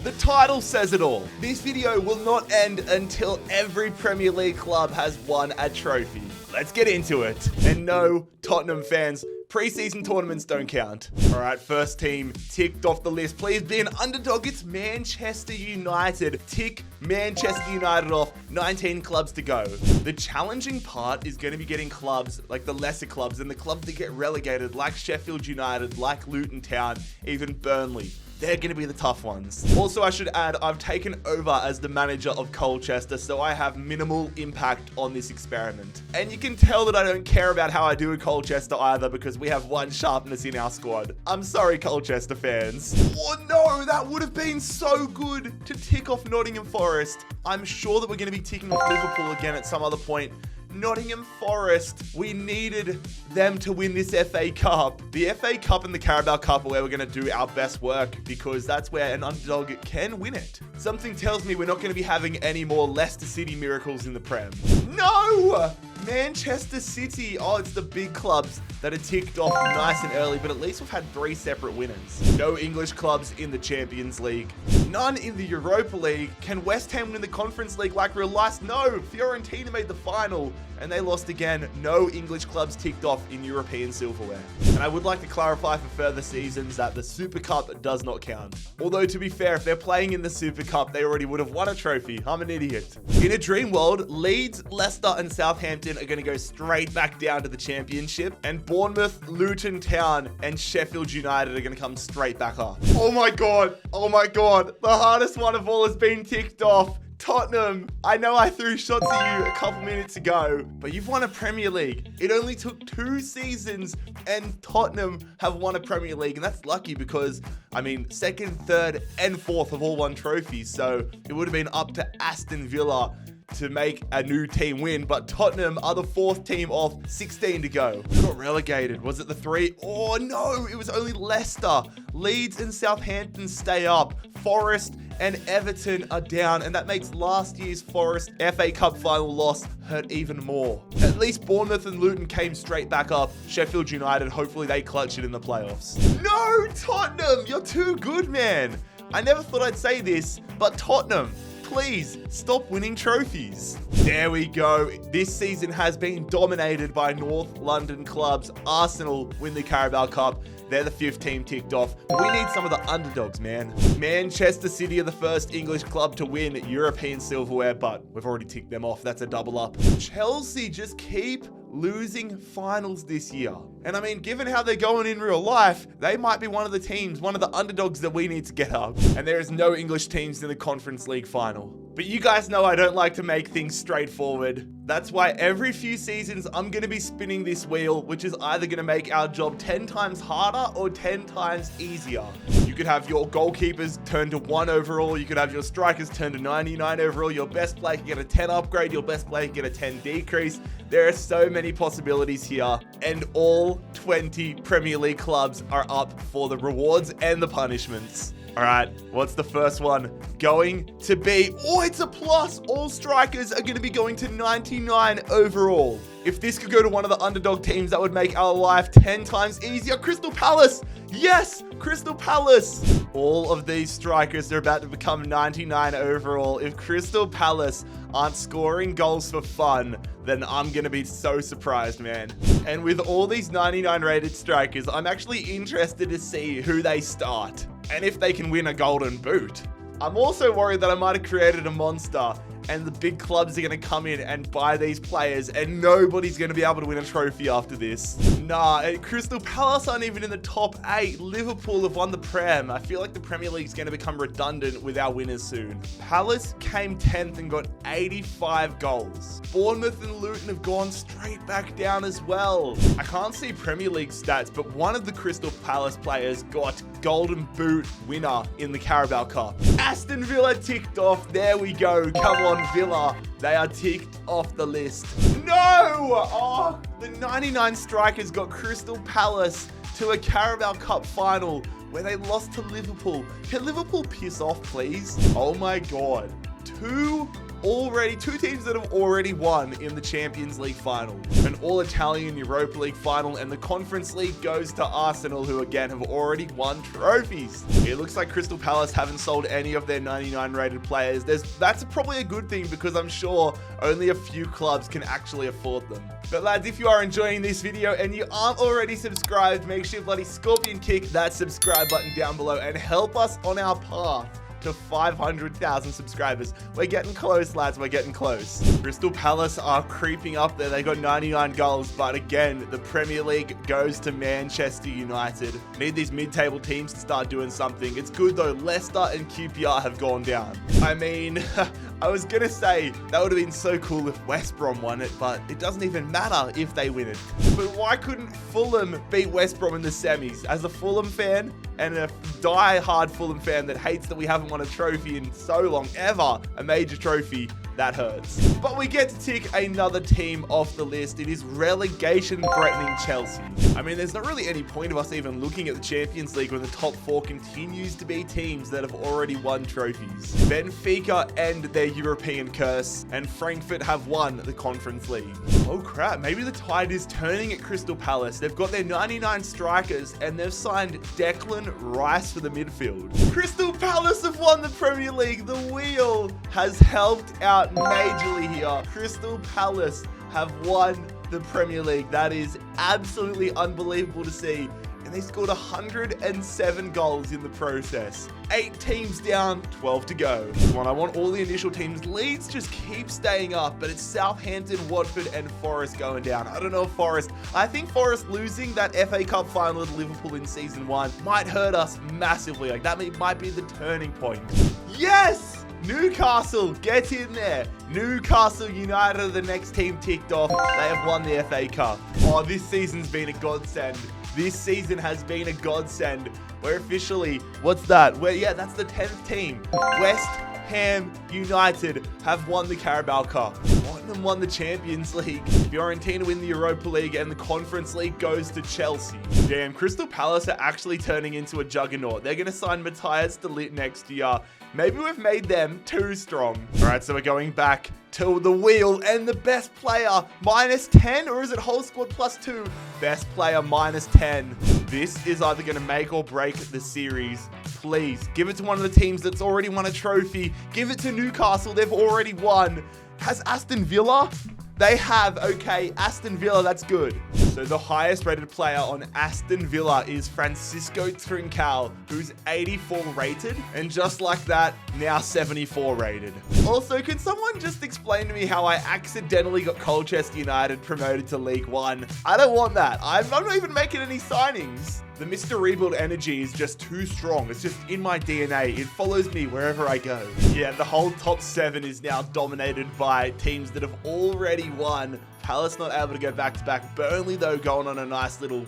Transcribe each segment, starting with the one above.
The title says it all. This video will not end until every Premier League club has won a trophy. Let's get into it. And no, Tottenham fans, pre-season tournaments don't count. All right, first team ticked off the list. Please be an underdog. It's Manchester United. Tick Manchester United off. 19 clubs to go. The challenging part is going to be getting clubs like the lesser clubs and the clubs that get relegated, like Sheffield United, like Luton Town, even Burnley. They're going to be the tough ones. Also, I should add, I've taken over as the manager of Colchester, so I have minimal impact on this experiment. And you can tell that I don't care about how I do at Colchester either, because we have one sharpness in our squad. I'm sorry, Colchester fans. Oh no, that would have been so good to tick off Nottingham Forest. I'm sure that we're going to be ticking off Liverpool again at some other point. Nottingham Forest, we needed them to win this FA Cup. The FA Cup and the Carabao Cup are where we're going to do our best work, because that's where an underdog can win it. Something tells me we're not going to be having any more Leicester City miracles in the Prem. No! Manchester City. Oh, it's the big clubs that are ticked off nice and early, but at least we've had 3 separate winners. No English clubs in the Champions League. None in the Europa League. Can West Ham win the Conference League like real life? No. Fiorentina made the final and they lost again. No English clubs ticked off in European silverware. And I would like to clarify for further seasons that the Super Cup does not count. Although, to be fair, if they're playing in the Super Cup, they already would have won a trophy. I'm an idiot. In a dream world, Leeds, Leicester, and Southampton are going to go straight back down to the Championship, and Bournemouth, Luton Town, and Sheffield United are going to come straight back up. Oh my god. Oh my god. The hardest one of all has been ticked off. Tottenham, I know I threw shots at you a couple minutes ago, but you've won a Premier League. It only took 2 seasons and Tottenham have won a Premier League, and that's lucky because, I mean, 2nd, 3rd, and 4th have all won trophies, so it would have been up to Aston Villa to make a new team win, but Tottenham are the 4th team off, 16 to go. We got relegated. Was it the 3? Oh no, it was only Leicester. Leeds and Southampton stay up. Forest and Everton are down, and that makes last year's Forest FA Cup final loss hurt even more. At least Bournemouth and Luton came straight back up. Sheffield United, hopefully they clutch it in the playoffs. No, Tottenham, you're too good, man. I never thought I'd say this, but Tottenham, please stop winning trophies. There we go. This season has been dominated by North London clubs. Arsenal win the Carabao Cup. They're the 5th team ticked off. We need some of the underdogs, man. Manchester City are the first English club to win European silverware, but we've already ticked them off. That's a double up. Chelsea just keep losing finals this year. And I mean, given how they're going in real life, they might be one of the teams, one of the underdogs that we need to get up. And there is no English teams in the Conference League final. But you guys know I don't like to make things straightforward. That's why every few seasons I'm going to be spinning this wheel, which is either going to make our job 10 times harder or 10 times easier. You could have your goalkeepers turn to 1 overall. You could have your strikers turn to 99 overall. Your best player can get a 10 upgrade. Your best player can get a 10 decrease. There are so many possibilities here, and all 20 Premier League clubs are up for the rewards and the punishments. All right, what's the first one going to be? Oh, it's a plus. All strikers are going to be going to 99 overall. If this could go to one of the underdog teams, that would make our life 10 times easier. Crystal Palace. Yes, Crystal Palace. All of these strikers are about to become 99 overall. If Crystal Palace aren't scoring goals for fun, then I'm going to be so surprised, man. And with all these 99 rated strikers, I'm actually interested to see who they start and if they can win a golden boot. I'm also worried that I might have created a monster and the big clubs are going to come in and buy these players and nobody's going to be able to win a trophy after this. Nah, Crystal Palace aren't even in the top 8. Liverpool have won the Prem. I feel like the Premier League is going to become redundant with our winners soon. Palace came 10th and got 85 goals. Bournemouth and Luton have gone straight back down as well. I can't see Premier League stats, but one of the Crystal Palace players got Golden Boot winner in the Carabao Cup. Aston Villa ticked off. There we go. Come on, Villa. They are ticked off the list. No! Oh, the 99 strikers got Crystal Palace to a Carabao Cup final where they lost to Liverpool. Can Liverpool piss off, please? Oh my god. 2 two teams that have already won in the Champions League final. An all-Italian Europa League final, and the Conference League goes to Arsenal, who again have already won trophies. It looks like Crystal Palace haven't sold any of their 99 rated players. That's probably a good thing, because I'm sure only a few clubs can actually afford them. But lads, if you are enjoying this video and you aren't already subscribed, make sure you bloody scorpion kick that subscribe button down below and help us on our path to 500,000 subscribers. We're getting close, lads. We're getting close. Crystal Palace are creeping up there. They got 99 goals, but again, the Premier League goes to Manchester United. Need these mid-table teams to start doing something. It's good though. Leicester and QPR have gone down. I mean, I was gonna say that would have been so cool if West Brom won it, but it doesn't even matter if they win it. But why couldn't Fulham beat West Brom in the semis? As a Fulham fan and a die-hard Fulham fan that hates that we haven't won a trophy in so long, ever, a major trophy, that hurts. But we get to tick another team off the list. It is relegation-threatening Chelsea. I mean, there's not really any point of us even looking at the Champions League when the top four continues to be teams that have already won trophies. Benfica end their European curse, and Frankfurt have won the Conference League. Oh crap, maybe the tide is turning at Crystal Palace. They've got their 99 strikers, and they've signed Declan Rice for the midfield. Crystal Palace have won the Premier League. The wheel has helped out majorly here. Crystal Palace have won the Premier League. That is absolutely unbelievable to see. And they scored 107 goals in the process. 8 teams down, 12 to go. Come on, I want all the initial teams. Leeds just keep staying up, but it's Southampton, Watford, and Forest going down. I don't know if Forest... I think Forest losing that FA Cup final to Liverpool in Season 1 might hurt us massively. Like, that might be the turning point. Yes! Newcastle, get in there. Newcastle United are the next team ticked off. They have won the FA Cup. Oh, this season's been a godsend. This season has been a godsend. We're officially, what's that? Yeah, that's the 10th team. West Ham United have won the Carabao Cup. Tottenham won the Champions League. Fiorentina win the Europa League, and the Conference League goes to Chelsea. Damn, Crystal Palace are actually turning into a juggernaut. They're going to sign Matthias de Ligt next year. Maybe we've made them too strong. All right, so we're going back to the wheel, and the best player -10, or is it whole squad +2? Best player -10. This is either going to make or break the series. Please give it to one of the teams that's already won a trophy. Give it to Newcastle. They've already won. Has Aston Villa? They have. Okay, Aston Villa, that's good. So the highest rated player on Aston Villa is Francisco Trincao, who's 84 rated. And just like that, now 74 rated. Also, can someone just explain to me how I accidentally got Colchester United promoted to League One? I don't want that. I'm not even making any signings. The Mr. Rebuild energy is just too strong. It's just in my DNA. It follows me wherever I go. Yeah, the whole top 7 is now dominated by teams that have already won. Palace not able to go back-to-back. Burnley, though, going on a nice little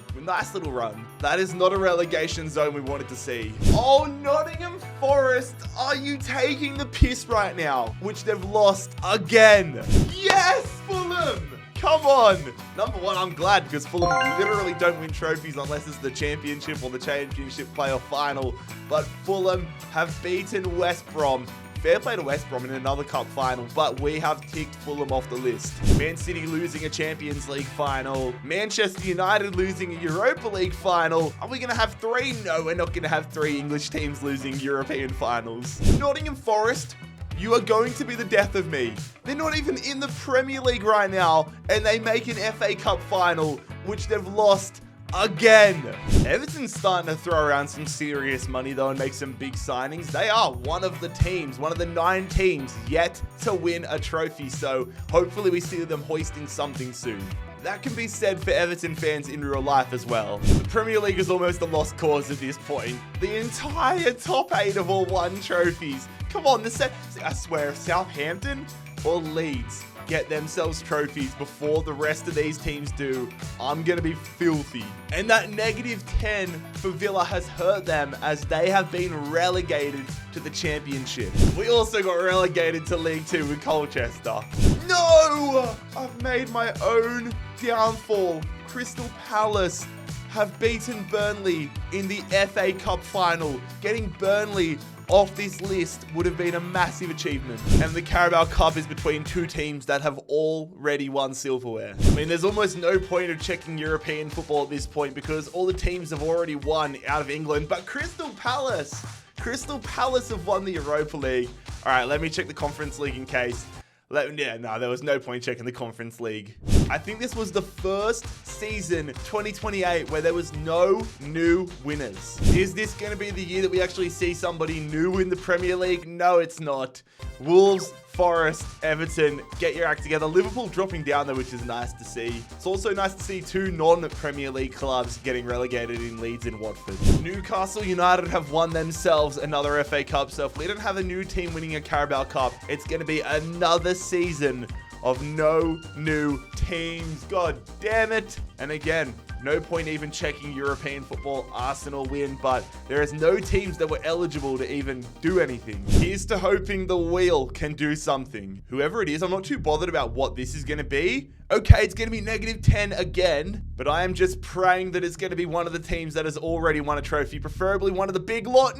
run. That is not a relegation zone we wanted to see. Oh, Nottingham Forest. Are you taking the piss right now? Which they've lost again. Yes, Fulham. Come on. Number one, I'm glad, because Fulham literally don't win trophies unless it's the championship or the championship playoff final. But Fulham have beaten West Brom. Fair play to West Brom in another cup final, but we have ticked Fulham off the list. Man City losing a Champions League final. Manchester United losing a Europa League final. Are we going to have 3? No, we're not going to have 3 English teams losing European finals. Nottingham Forest, you are going to be the death of me. They're not even in the Premier League right now, and they make an FA Cup final, which they've lost again. Everton's starting to throw around some serious money though and make some big signings. They are one of the teams, one of the 9 teams yet to win a trophy, so hopefully we see them hoisting something soon. That can be said for Everton fans in real life as well. The Premier League is almost a lost cause at this point. The entire top 8 have all won trophies. Come on, I swear, if Southampton or Leeds get themselves trophies before the rest of these teams do, I'm going to be filthy. And that -10 for Villa has hurt them as they have been relegated to the Championship. We also got relegated to League 2 with Colchester. No! I've made my own downfall. Crystal Palace have beaten Burnley in the FA Cup final, getting Burnley off this list would have been a massive achievement. And the Carabao Cup is between two teams that have already won silverware. I mean, there's almost no point of checking European football at this point because all the teams have already won out of England. But Crystal Palace have won the Europa League. All right, let me check the Conference League in case. There was no point checking the Conference League. I think this was the first season, 2028, where there was no new winners. Is this going to be the year that we actually see somebody new in the Premier League? No, it's not. Wolves, Forest, Everton, get your act together. Liverpool dropping down though, which is nice to see. It's also nice to see two non-Premier League clubs getting relegated in Leeds and Watford. Newcastle United have won themselves another FA Cup, so if we don't have a new team winning a Carabao Cup, it's going to be another season of no new teams. God damn it. And again, no point even checking European football. Arsenal win, but there is no teams that were eligible to even do anything. Here's to hoping the wheel can do something. Whoever it is, I'm not too bothered about what this is going to be. Okay, it's going to be -10 again, but I am just praying that it's going to be one of the teams that has already won a trophy, preferably one of the big lot.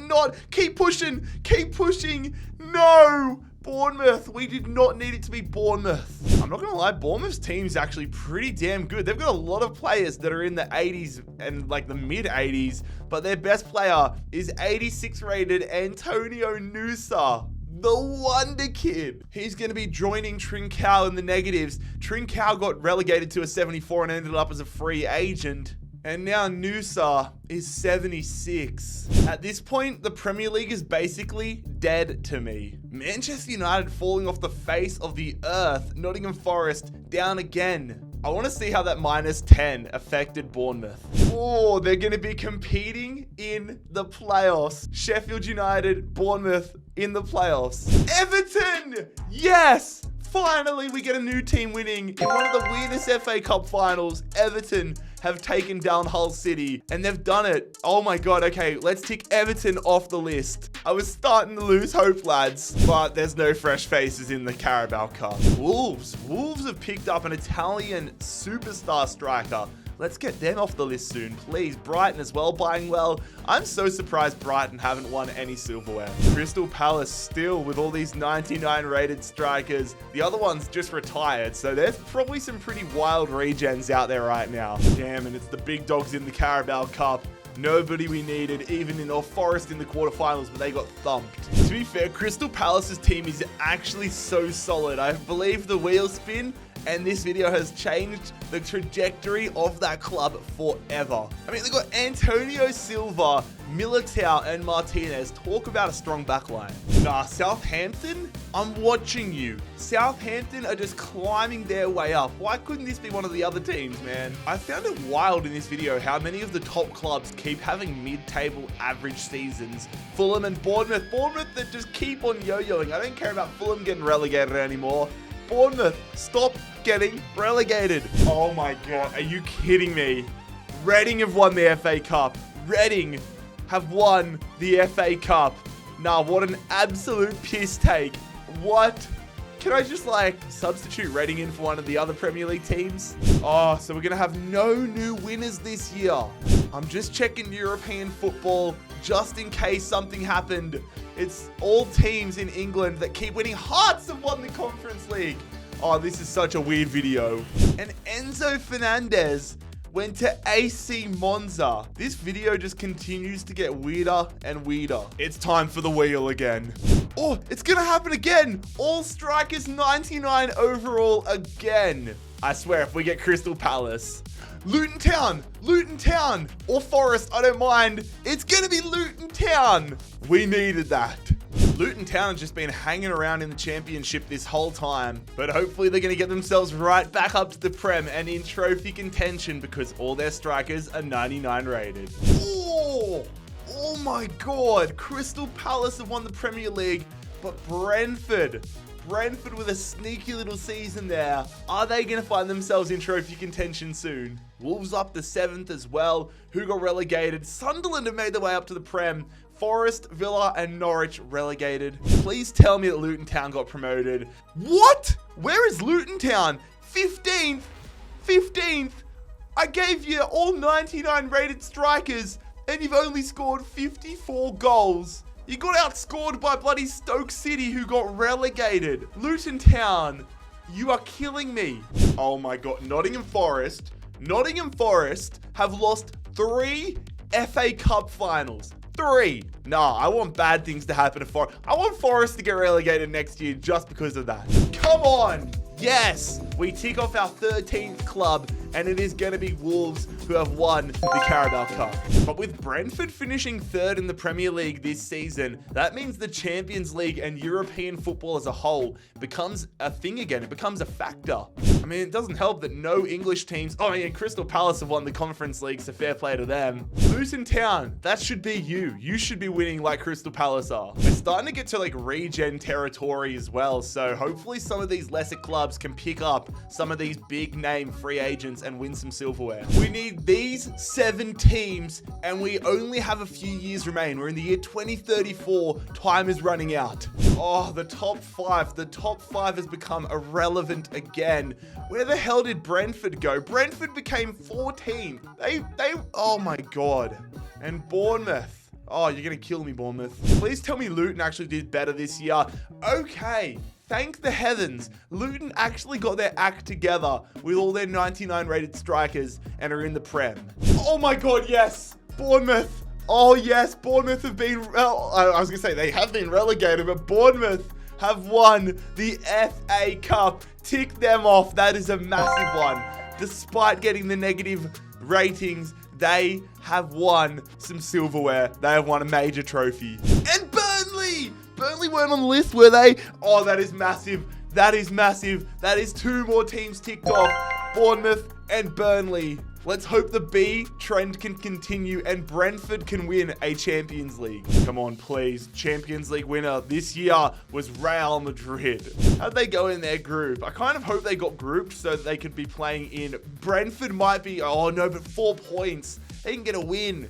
Keep pushing. No! Bournemouth. We did not need it to be Bournemouth. I'm not going to lie, Bournemouth's team's actually pretty damn good. They've got a lot of players that are in the 80s and like the mid 80s, but their best player is 86 rated Antonio Nusa. The Wonder Kid. He's going to be joining Trincao in the negatives. Trincao got relegated to a 74 and ended up as a free agent. And now Nusa is 76. At this point, the Premier League is basically dead to me. Manchester United falling off the face of the earth. Nottingham Forest down again. I want to see how that -10 affected Bournemouth. Oh, they're going to be competing in the playoffs. Sheffield United, Bournemouth in the playoffs. Everton! Yes! Finally, we get a new team winning in one of the weirdest FA Cup finals. Everton have taken down Hull City, and they've done it. Oh my God, okay, let's tick Everton off the list. I was starting to lose hope, lads, but there's no fresh faces in the Carabao Cup. Wolves have picked up an Italian superstar striker. Let's get them off the list soon, please. Brighton as well, buying well. I'm so surprised Brighton haven't won any silverware. Crystal Palace still with all these 99 rated strikers. The other one's just retired, so there's probably some pretty wild regens out there right now. Damn, and it's the big dogs in the Carabao Cup. Nobody we needed, even in Forest in the quarterfinals, but they got thumped. To be fair, Crystal Palace's team is actually so solid. I believe the wheel spin and this video has changed the trajectory of that club forever. I mean, they got Antonio Silva, Militao, and Martinez. Talk about a strong backline. Nah, Southampton, I'm watching you. Southampton are just climbing their way up. Why couldn't this be one of the other teams, man? I found it wild in this video how many of the top clubs keep having mid-table average seasons. Fulham and Bournemouth that just keep on yo-yoing. I don't care about Fulham getting relegated anymore. Bournemouth, stop getting relegated. Oh my God, are you kidding me? Reading have won the FA Cup. Reading have won the FA Cup. Nah, what an absolute piss take. What? Can I just substitute Reading in for one of the other Premier League teams? Oh, so we're going to have no new winners this year. I'm just checking European football just in case something happened. It's all teams in England that keep winning. Hearts have won the Conference League. Oh, this is such a weird video. And Enzo Fernandez went to AC Monza. This video just continues to get weirder and weirder. It's time for the wheel again. Oh, it's gonna happen again. All strikers 99 overall again. I swear, if we get Crystal Palace. Luton Town, or Forest, I don't mind. It's gonna be Luton Town. We needed that. Luton Town has just been hanging around in the championship this whole time, but hopefully they're going to get themselves right back up to the Prem and in trophy contention because all their strikers are 99 rated. Oh my God. Crystal Palace have won the Premier League, but Brentford with a sneaky little season there. Are they going to find themselves in trophy contention soon? Wolves up to 7th as well. Who got relegated? Sunderland have made their way up to the Prem. Forest, Villa, and Norwich relegated. Please tell me that Luton Town got promoted. What? Where is Luton Town? 15th? I gave you all 99 rated strikers, and you've only scored 54 goals. You got outscored by bloody Stoke City, who got relegated. Luton Town, you are killing me. Oh my God, Nottingham Forest have lost 3 FA Cup finals. 3. Nah, I want bad things to happen to Forest. I want Forest to get relegated next year just because of that. Come on. Yes, we tick off our 13th club, and it is going to be Wolves who have won the Carabao Cup. But with Brentford finishing 3rd in the Premier League this season, that means the Champions League and European football as a whole becomes a thing again. It becomes a factor. I mean, it doesn't help that no English teams, Crystal Palace have won the Conference League, so fair play to them. Luton Town, that should be you. You should be winning like Crystal Palace are. We're starting to get to like regen territory as well, so hopefully some of these lesser clubs can pick up some of these big name free agents and win some silverware. We need these 7 teams, and we only have a few years remain. We're in the year 2034. Time is running out. Oh, the top 5. The top 5 has become irrelevant again. Where the hell did Brentford go? Brentford became 14. Oh my God. And Bournemouth. Oh, you're going to kill me, Bournemouth. Please tell me Luton actually did better this year. Okay. Thank the heavens, Luton actually got their act together with all their 99 rated strikers and are in the Prem. Oh my God, yes. Bournemouth. Oh yes, Bournemouth have been, I was going to say they have been relegated, but Bournemouth have won the FA Cup. Tick them off. That is a massive one. Despite getting the negative ratings, they have won some silverware. They have won a major trophy. And Burnley! Burnley weren't on the list, were they? Oh, that is massive. That is massive. That is 2 more teams ticked off. Bournemouth and Burnley. Let's hope the B trend can continue and Brentford can win a Champions League. Come on, please. Champions League winner this year was Real Madrid. How'd they go in their group? I kind of hope they got grouped so that they could be playing in. Brentford might be, oh no, but 4 points. They can get a win.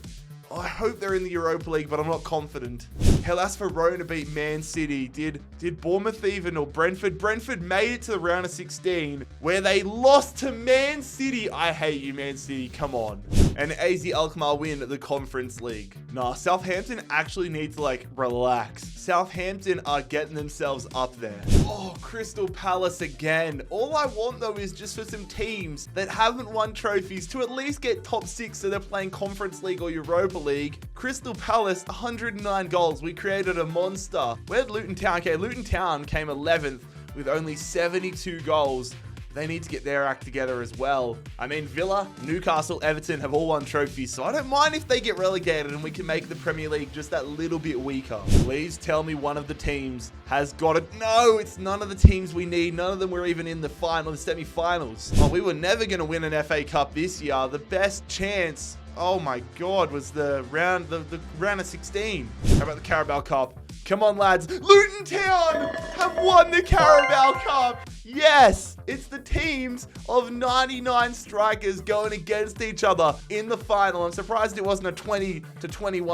I hope they're in the Europa League, but I'm not confident. Hellas Verona beat Man City. Did Bournemouth even, or Brentford? Brentford made it to the round of 16, where they lost to Man City. I hate you, Man City. Come on. And AZ Alkmaar win the Conference League. Nah, Southampton actually need to, like, relax. Southampton are getting themselves up there. Oh, Crystal Palace again. All I want, though, is just for some teams that haven't won trophies to at least get top 6 so they're playing Conference League or Europa League. Crystal Palace, 109 goals. We created a monster. Where'd Luton Town? Okay, Luton Town came 11th with only 72 goals. They need to get their act together as well. I mean, Villa, Newcastle, Everton have all won trophies, so I don't mind if they get relegated and we can make the Premier League just that little bit weaker. Please tell me one of the teams has got it. No, it's none of the teams we need. None of them were even in the semi-finals. Oh, we were never going to win an FA Cup this year. The best chance, oh my God, was the round of 16. How about the Carabao Cup? Come on, lads. Luton Town have won the Carabao Cup. Yes, it's the teams of 99 strikers going against each other in the final. I'm surprised it wasn't a 20-21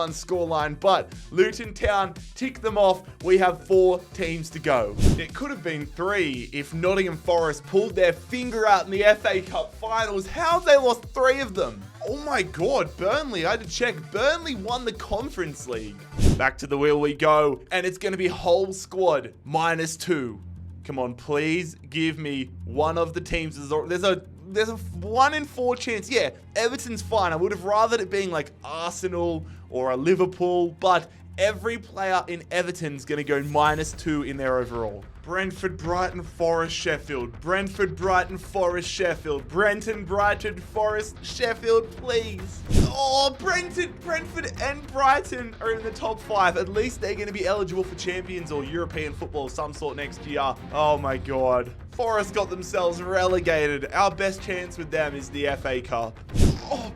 scoreline, but Luton Town tick them off. We have 4 teams to go. It could have been 3 if Nottingham Forest pulled their finger out in the FA Cup finals. How have they lost 3 of them? Oh my God, Burnley, I had to check. Burnley won the Conference League. Back to the wheel we go, and it's going to be whole squad -2. Come on, please give me one of the teams. There's a 1 in 4 chance. Yeah, Everton's fine. I would have rathered it being like Arsenal or a Liverpool, but every player in Everton's going to go -2 in their overall. Brentford, Brighton, Forest, Sheffield. Brentford, Brighton, Forest, Sheffield. Brenton, Brighton, Forest, Sheffield, please. Oh, Brentford and Brighton are in the top 5. At least they're going to be eligible for Champions or European football of some sort next year. Oh my God. Forest got themselves relegated. Our best chance with them is the FA Cup. Oh,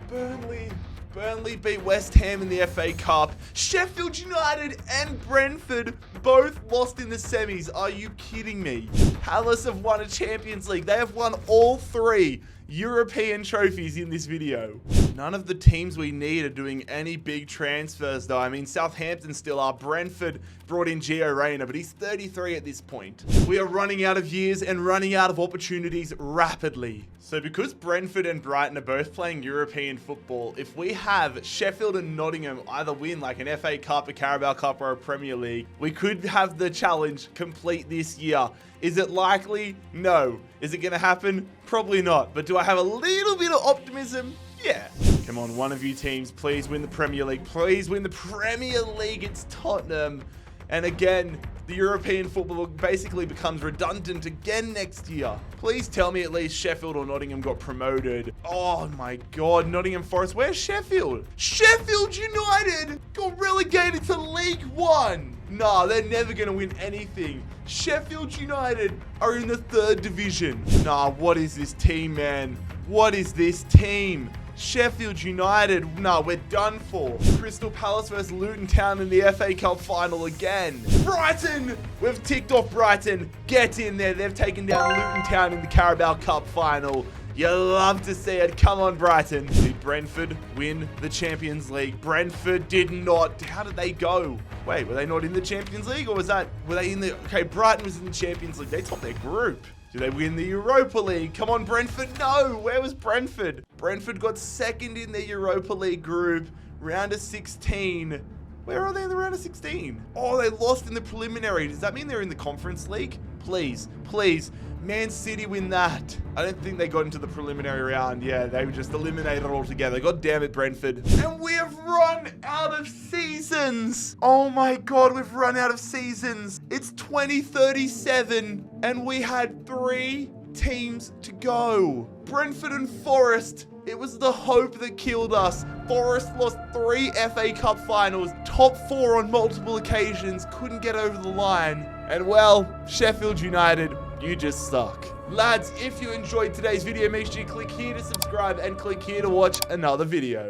Burnley beat West Ham in the FA Cup. Sheffield United and Brentford both lost in the semis. Are you kidding me? Palace have won a Champions League. They have won all 3 European trophies in this video. None of the teams we need are doing any big transfers, though. I mean, Southampton still are. Brentford brought in Gio Reyna, but he's 33 at this point. We are running out of years and running out of opportunities rapidly. So because Brentford and Brighton are both playing European football, if we have Sheffield and Nottingham either win like an FA Cup, a Carabao Cup, or a Premier League, we could have the challenge complete this year. Is it likely? No. Is it going to happen? Probably not. But do I have a little bit of optimism? Yeah. Come on, one of you teams, please win the Premier League. Please win the Premier League. It's Tottenham. And again, the European football basically becomes redundant again next year. Please tell me at least Sheffield or Nottingham got promoted. Oh my God, Nottingham Forest. Where's Sheffield? Sheffield United got relegated to League One. Nah, they're never going to win anything. Sheffield United are in the 3rd division. Nah, what is this team, man? What is this team? Sheffield United, nah, we're done for. Crystal Palace versus Luton Town in the FA Cup final again. Brighton, we've ticked off Brighton. Get in there. They've taken down Luton Town in the Carabao Cup final. You love to see it. Come on, Brighton. Did Brentford win the Champions League? Brentford did not. How did they go? Wait, were they not in the Champions League, or were they in the... Okay, Brighton was in the Champions League. They topped their group. Do they win the Europa League? Come on, Brentford. No, where was Brentford? Brentford got 2nd in their Europa League group, round of 16. Where are they in the round of 16? Oh, they lost in the preliminary. Does that mean they're in the Conference League? Please, please. Man City win that. I don't think they got into the preliminary round. Yeah, they were just eliminated altogether. God damn it, Brentford. And we have run out of seasons. Oh my God, we've run out of seasons. It's 2037 and we had 3 teams to go. Brentford and Forest. It was the hope that killed us. Forest lost 3 FA Cup finals, top 4 on multiple occasions, couldn't get over the line. And well, Sheffield United, you just suck. Lads, if you enjoyed today's video, make sure you click here to subscribe and click here to watch another video.